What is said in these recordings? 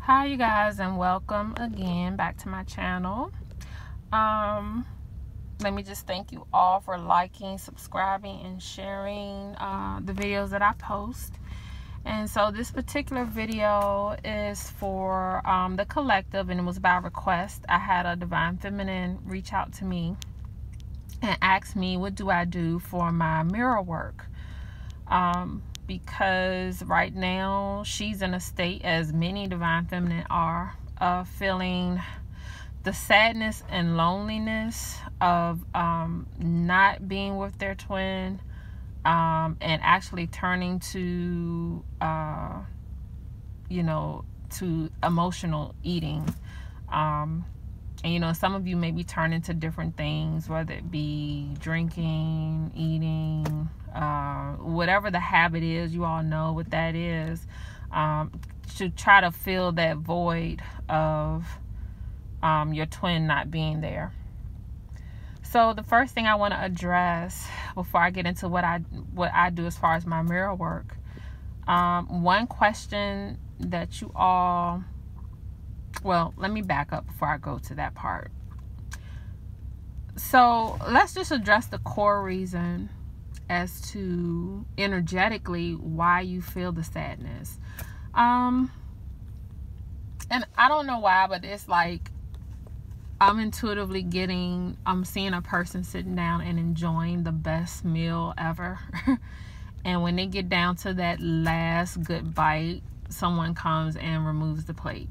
Hi you guys, and welcome again back to my channel. Let me just thank you all for liking, subscribing, and sharing the videos that I post. And so this particular video is for the collective, and it was by request. I had a Divine Feminine reach out to me and ask me, what do I do for my mirror work? Because right now she's in a state, as many Divine Feminine are, of feeling the sadness and loneliness of not being with their twin, and actually turning to to emotional eating. And some of you may be turning to different things, whether it be drinking, eating, whatever the habit is. You all know what that is, to try to fill that void of your twin not being there. So the first thing I want to address before I get into what I do as far as my mirror work, one question that you all, well, let me back up before I go to that part. So let's just address the core reason as to energetically why you feel the sadness. And I don't know why, but it's like I'm intuitively I'm seeing a person sitting down and enjoying the best meal ever. And when they get down to that last good bite, someone comes and removes the plate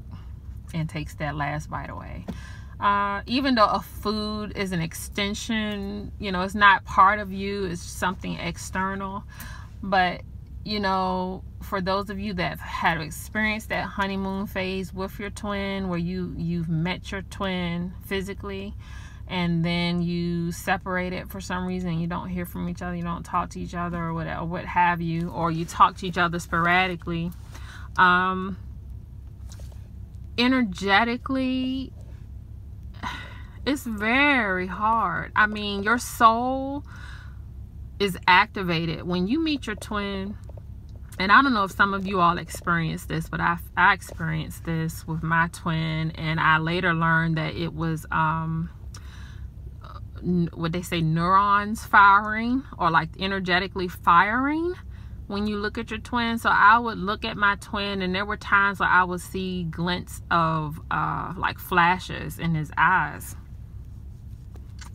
and takes that last bite away. Even though a food is an extension, it's not part of you, it's something external. But for those of you that have experienced that honeymoon phase with your twin, where you've met your twin physically, and then you separated for some reason, you don't hear from each other, you don't talk to each other, or whatever, what have you, or you talk to each other sporadically, energetically, it's very hard. I mean, your soul is activated when you meet your twin. And I don't know if some of you all experienced this, but I experienced this with my twin, and I later learned that it was what they say, neurons firing, or like energetically firing when you look at your twin. So I would look at my twin, and there were times where I would see glints of like flashes in his eyes,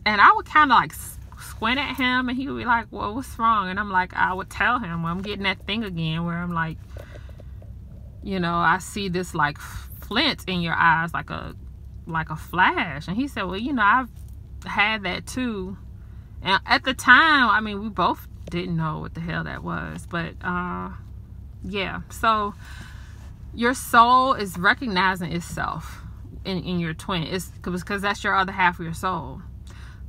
and I would kind of like squint at him, and he would be like, well, what's wrong? And I'm like, I would tell him, well, I'm getting that thing again where I'm like, I see this like flint in your eyes, like a flash. And he said, well, I've had that too. And at the time, I mean, we both didn't know what the hell that was, but yeah. So your soul is recognizing itself in your twin. It's because that's your other half of your soul.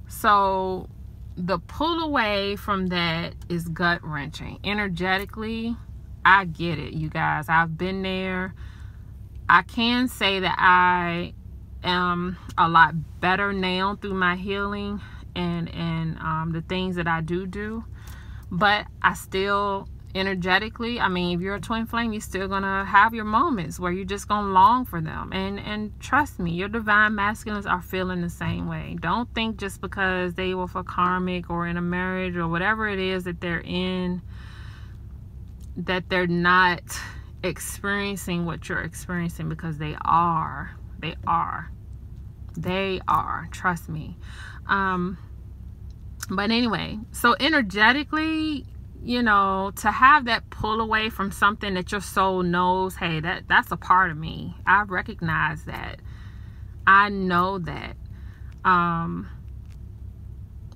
So the pull away from that is gut wrenching. Energetically, I get it, you guys. I've been there. I can say that I am a lot better now through my healing and the things that I do. But I still, energetically, I mean, if you're a twin flame, you're still gonna have your moments where you're just gonna long for them. And trust me, your divine masculines are feeling the same way. Don't think just because they were for karmic or in a marriage or whatever it is that they're in, that they're not experiencing what you're experiencing, because they are. Trust me. But anyway, so energetically, to have that pull away from something that your soul knows, hey, that's a part of me. I recognize that. I know that.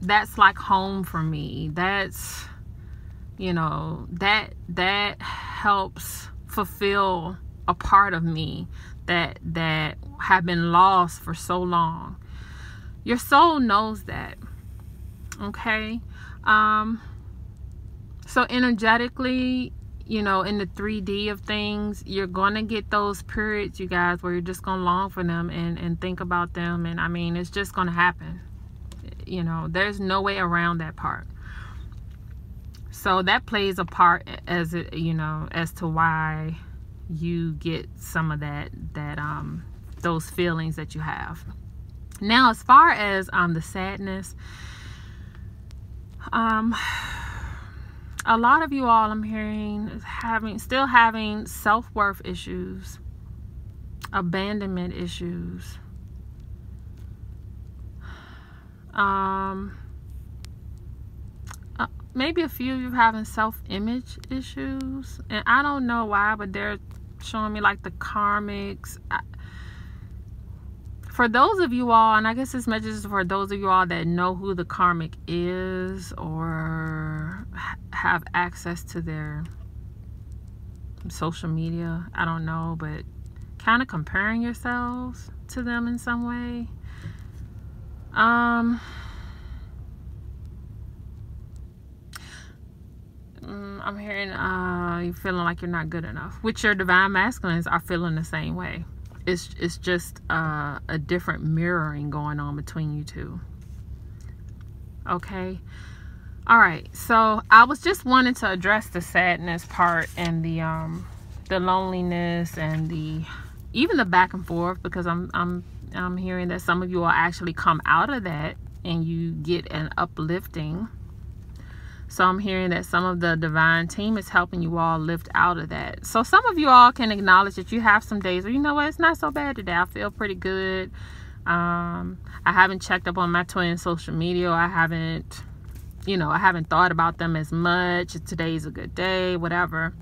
That's like home for me. That's, that helps fulfill a part of me that have been lost for so long. Your soul knows that. Okay. So energetically, in the 3D of things, you're gonna get those periods, you guys, where you're just gonna long for them and think about them. And I mean, it's just gonna happen. There's no way around that part. So that plays a part as to why you get some of those feelings that you have. Now, as far as the sadness, a lot of you all, I'm hearing, is still having self-worth issues, abandonment issues, maybe a few of you having self-image issues, and I don't know why, but they're showing me like the karmics. For those of you all, and I guess this message is for those of you all that know who the karmic is or have access to their social media, I don't know, but kind of comparing yourselves to them in some way. I'm hearing you're feeling like you're not good enough, which your divine masculines are feeling the same way. It's just a different mirroring going on between you two. Okay. All right. So I was just wanting to address the sadness part and the loneliness and even the back and forth, because I'm hearing that some of you will actually come out of that and you get an uplifting. So I'm hearing that some of the divine team is helping you all lift out of that. So some of you all can acknowledge that you have some days where, you know what, it's not so bad today. I feel pretty good. I haven't checked up on my twin social media. I haven't thought about them as much. Today's a good day, whatever.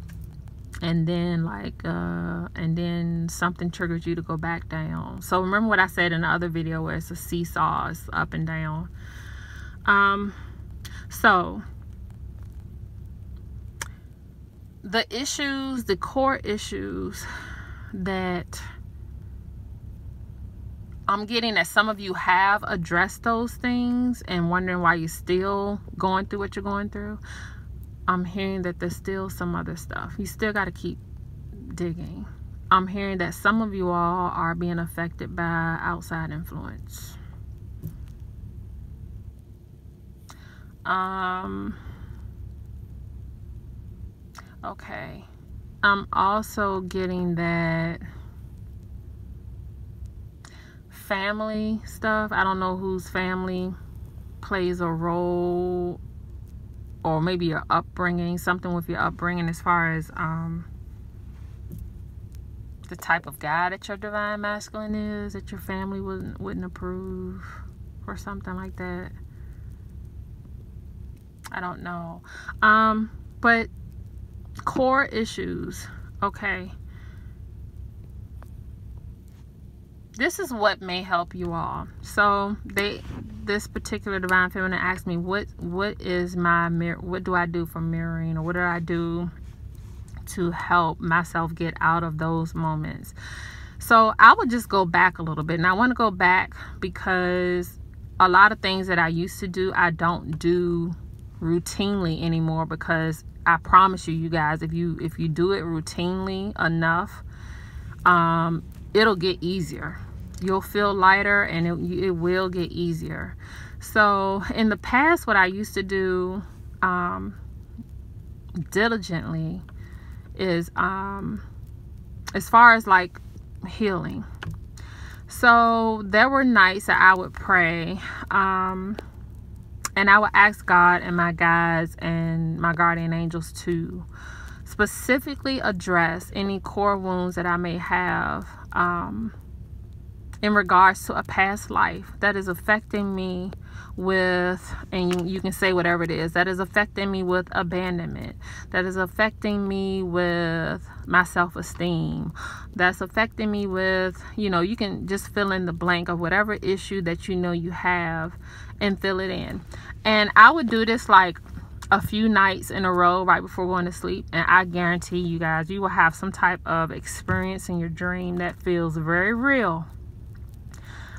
And then and then something triggers you to go back down. So remember what I said in the other video where it's a seesaw, it's up and down. So the core issues that I'm getting, that some of you have addressed those things and wondering why you're still going through what you're going through. I'm hearing that there's still some other stuff. You still got to keep digging. I'm hearing that some of you all are being affected by outside influence. Okay. I'm also getting that family stuff. I don't know whose family plays a role, or maybe your upbringing, something with your upbringing as far as the type of guy that your divine masculine is, that your family wouldn't approve, or something like that. I don't know. But core issues, okay. This is what may help you all. So this particular divine feminine asked me, what is my mirror? What do I do for mirroring, or what do I do to help myself get out of those moments? So I would just go back a little bit, and I want to go back because a lot of things that I used to do, I don't do routinely anymore, because I promise you guys, if you do it routinely enough, it'll get easier. You'll feel lighter, and it will get easier. So in the past, what I used to do diligently is as far as like healing. So there were nights that I would pray, and I would ask God and my guides and my guardian angels to specifically address any core wounds that I may have in regards to a past life that is affecting me with, and you can say whatever it is, that is affecting me with abandonment, that is affecting me with my self-esteem, that's affecting me with, you can just fill in the blank of whatever issue that you have and fill it in. And I would do this like a few nights in a row right before going to sleep, and I guarantee you guys, you will have some type of experience in your dream that feels very real.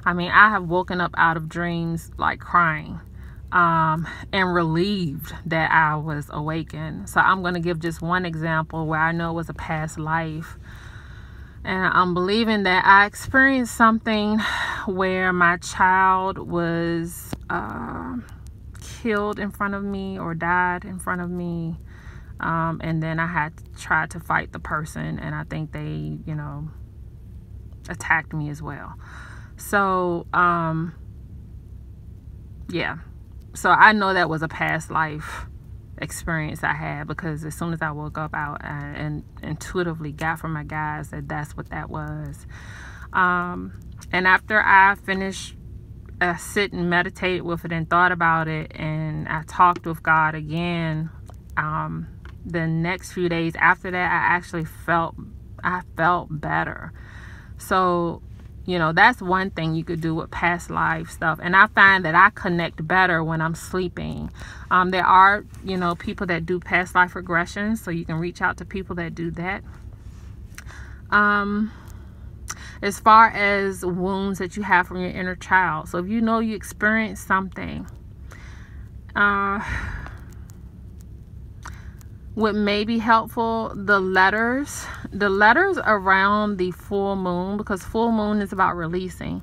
I mean, I have woken up out of dreams like crying and relieved that I was awakened. So I'm going to give just one example where I know it was a past life. And I'm believing that I experienced something where my child was killed in front of me or died in front of me. And then I had tried to fight the person, and I think they, attacked me as well. So, yeah. So I know that was a past life experience I had, because as soon as I woke up out and intuitively got from my guides that that's what that was. And after I finished sit and meditated with it and thought about it, and I talked with God again, the next few days after that, I actually felt better. So, that's one thing you could do with past life stuff. And I find that I connect better when I'm sleeping. There are, people that do past life regressions, so you can reach out to people that do that. As far as wounds that you have from your inner child. So if you experienced something, what may be helpful, the letters around the full moon, because full moon is about releasing.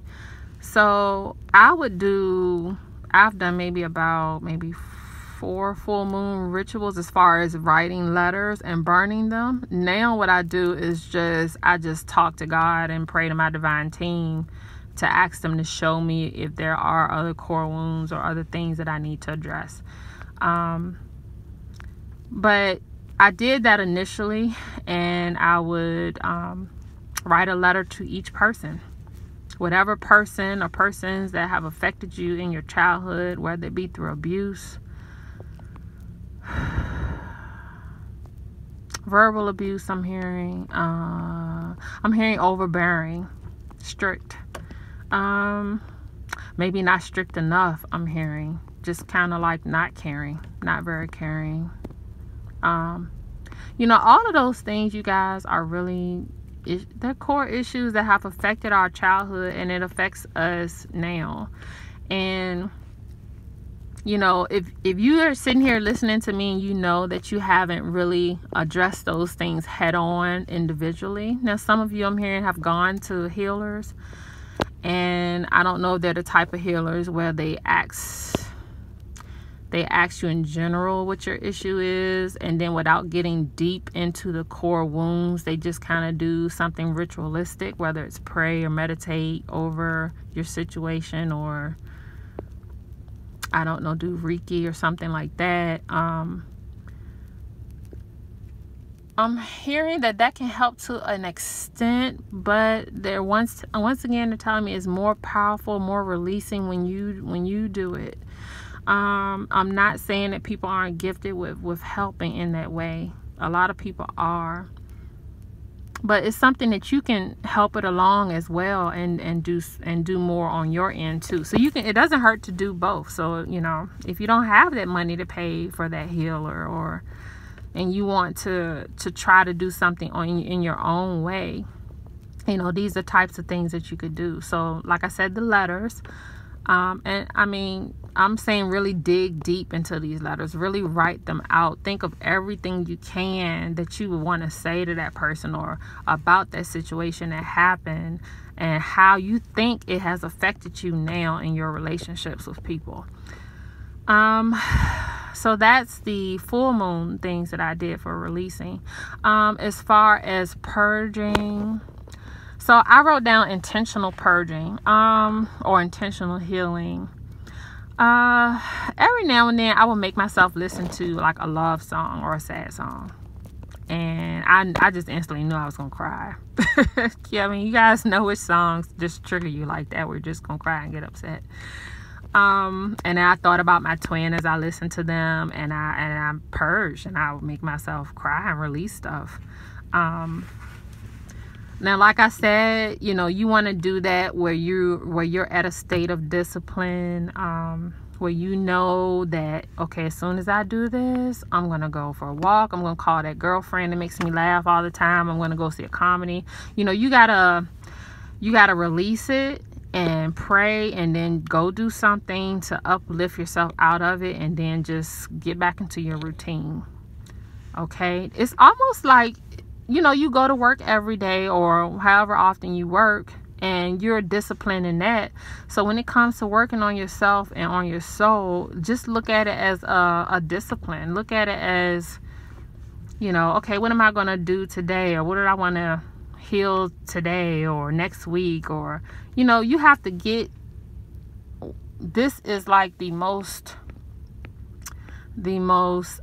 So I've done maybe 4 full moon rituals as far as writing letters and burning them. Now what I do is I just talk to God and pray to my divine team to ask them to show me if there are other core wounds or other things that I need to address. But I did that initially, and I would write a letter to each person. Whatever person or persons that have affected you in your childhood, whether it be through abuse, verbal abuse, I'm hearing overbearing, strict, maybe not strict enough. I'm hearing just kind of like not caring, not very caring. All of those things, you guys, are really, they're core issues that have affected our childhood, and it affects us now. And if you are sitting here listening to me and you know that you haven't really addressed those things head on individually. Now, some of you I'm hearing have gone to healers, and I don't know if they're the type of healers where they ask you in general what your issue is, and then without getting deep into the core wounds, they just kind of do something ritualistic, whether it's pray or meditate over your situation, or I don't know, do Reiki or something like that. I'm hearing that can help to an extent, but they're once again, they're telling me it's more powerful, more releasing when you do it. I'm not saying that people aren't gifted with helping in that way. A lot of people are, but it's something that you can help it along as well, and do more on your end too. So it doesn't hurt to do both. So if you don't have that money to pay for that healer, and you want to try to do something in your own way, these are types of things that you could do. So like I said, the letters, and I mean, I'm saying really dig deep into these letters, really write them out. Think of everything you can that you would want to say to that person, or about that situation that happened, and how you think it has affected you now in your relationships with people. So that's the full moon things that I did for releasing. As far as purging, so I wrote down intentional purging, or intentional healing. Every now and then I will make myself listen to like a love song or a sad song, and I just instantly knew I was gonna cry. Yeah, I mean, you guys know which songs just trigger you like that, we're just gonna cry and get upset. And I thought about my twin as I listened to them, and I purged, and I would make myself cry and release stuff. Now, like I said, you want to do that where you're at a state of discipline, where you know that, okay, as soon as I do this, I'm going to go for a walk. I'm going to call that girlfriend that makes me laugh all the time. I'm going to go see a comedy. You gotta release it and pray, and then go do something to uplift yourself out of it, and then just get back into your routine. Okay? It's almost like, you go to work every day, or however often you work, and you're disciplined in that. So when it comes to working on yourself and on your soul, just look at it as a discipline. Look at it as you know, okay, what am I going to do today? Or what do I want to heal today or next week? Or, you know, you have to get, this is like the most this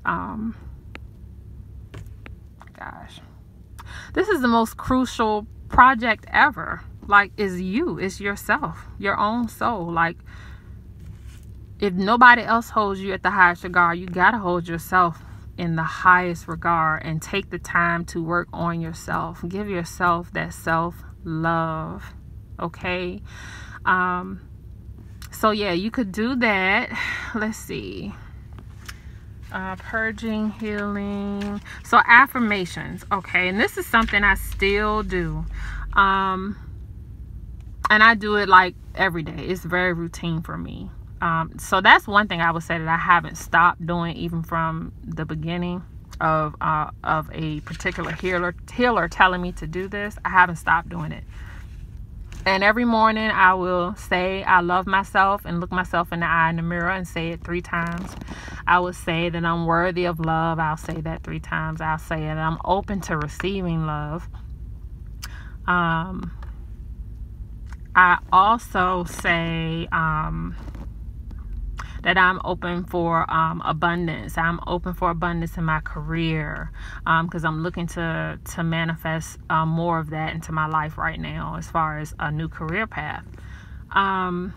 is the most crucial project ever. Like, is you, it's yourself, your own soul. Like, if nobody else holds you at the highest regard, you got to hold yourself in the highest regard and take the time to work on yourself. Give yourself that self-love. Okay. So yeah, you could do that. Let's see. Purging, healing. So affirmations. Okay. And this is something I still do. And I do it like every day. It's very routine for me. So that's one thing I would say that I haven't stopped doing, even from the beginning of a particular healer telling me to do this. I haven't stopped doing it. And every morning I will say I love myself and look myself in the eye in the mirror and say it 3 times. I would say that I'm worthy of love. I'll say that 3 times. I'll say that I'm open to receiving love. I also say that I'm open for abundance. I'm open for abundance in my career, because I'm looking to manifest more of that into my life right now as far as a new career path. So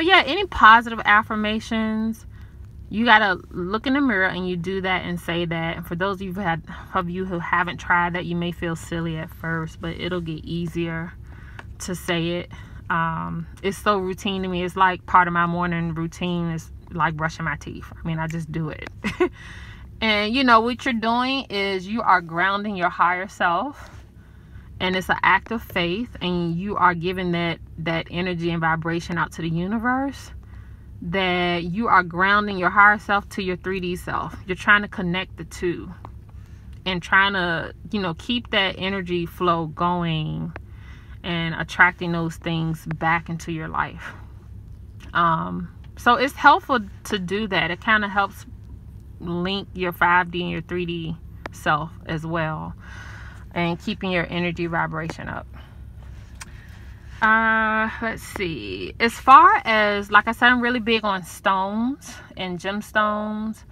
yeah, any positive affirmations, you gotta look in the mirror and you do that and say that. And for those of you who haven't tried that, you may feel silly at first, but it'll get easier to say it. It's so routine to me. It's like part of my morning routine is like brushing my teeth. I mean, I just do it. And you know what you're doing is you are grounding your higher self, and it's an act of faith, and you are giving that energy and vibration out to the universe, that you are grounding your higher self to your 3D self. You're trying to connect the two and trying to, you know, keep that energy flow going and attracting those things back into your life. So it's helpful to do that. It kind of helps link your 5D and your 3D self as well, and keeping your energy vibration up. Let's see. As far as, like I said, I'm really big on stones and gemstones.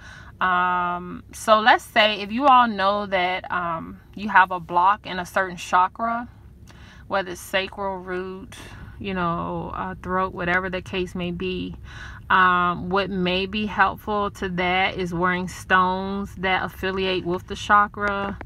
So let's say if you all know that you have a block in a certain chakra, whether it's sacral, root, you know, throat, whatever the case may be. What may be helpful to that is wearing stones that affiliate with the chakra.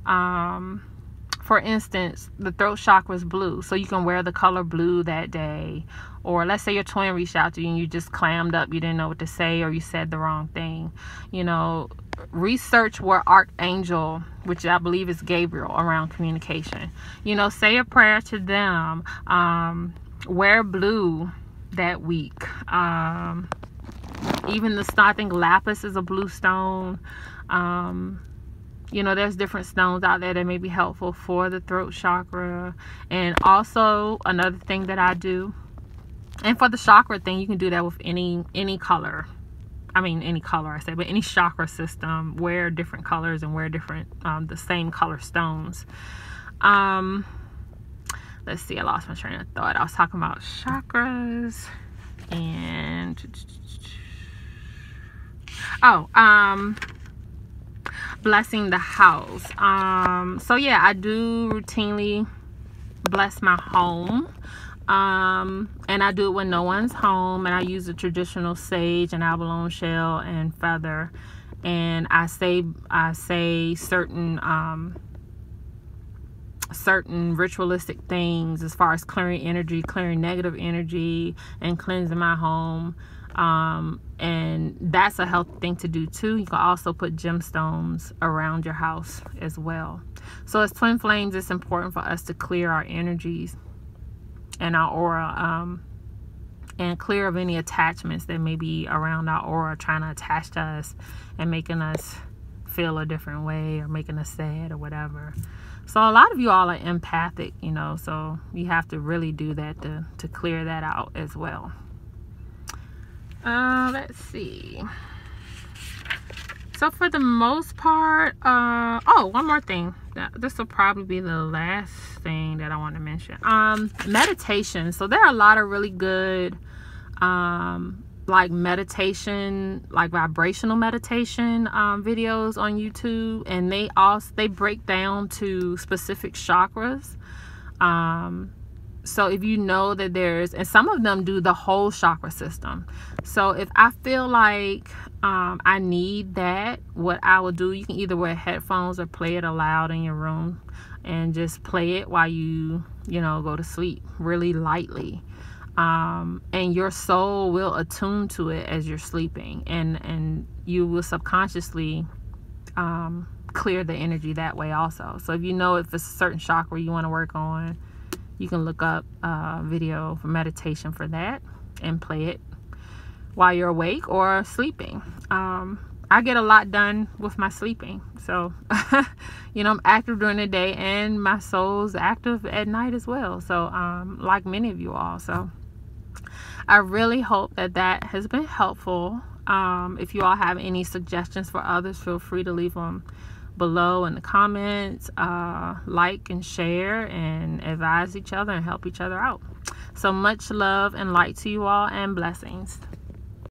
For instance, the throat chakra is blue, so you can wear the color blue that day. Or let's say your twin reached out to you and you just clammed up, you didn't know what to say, or you said the wrong thing. You know, research where Archangel, which I believe is Gabriel, around communication. You know, say a prayer to them. Wear blue that week. Even the stone, I think lapis is a blue stone. You know, there's different stones out there that may be helpful for the throat chakra. And also another thing that I do, and for the chakra thing, you can do that with any color. I mean, any color, I say, but any chakra system, wear different colors and wear different, the same color stones. Let's see, I lost my train of thought. I was talking about chakras and, blessing the house. So yeah, I do routinely bless my home. And I do it when no one's home, and I use a traditional sage and abalone shell and feather, and I say certain ritualistic things as far as clearing energy, clearing negative energy, and cleansing my home. And that's a healthy thing to do too. You can also put gemstones around your house as well. So as twin flames, it's important for us to clear our energies and our aura, and clear of any attachments that may be around our aura, trying to attach to us and making us feel a different way or making us sad or whatever. So a lot of you all are empathic, you know, so you have to really do that to clear that out as well. Let's see. So for the most part, oh, one more thing. This will probably be the last thing that I want to mention. Meditation. So there are a lot of really good like meditation, like vibrational meditation videos on YouTube, and they break down to specific chakras. So if you know that and some of them do the whole chakra system. So if I feel like I need that, what I will do, you can either wear headphones or play it aloud in your room and just play it while you go to sleep really lightly. And your soul will attune to it as you're sleeping, and you will subconsciously clear the energy that way also. So if it's a certain chakra you want to work on, you can look up a video for meditation for that and play it while you're awake or sleeping. I get a lot done with my sleeping. So, I'm active during the day, and my soul's active at night as well. So, like many of you all. So, I really hope that has been helpful. If you all have any suggestions for others, feel free to leave them below in the comments. Like and share and advise each other and help each other out. So much love and light to you all, and blessings.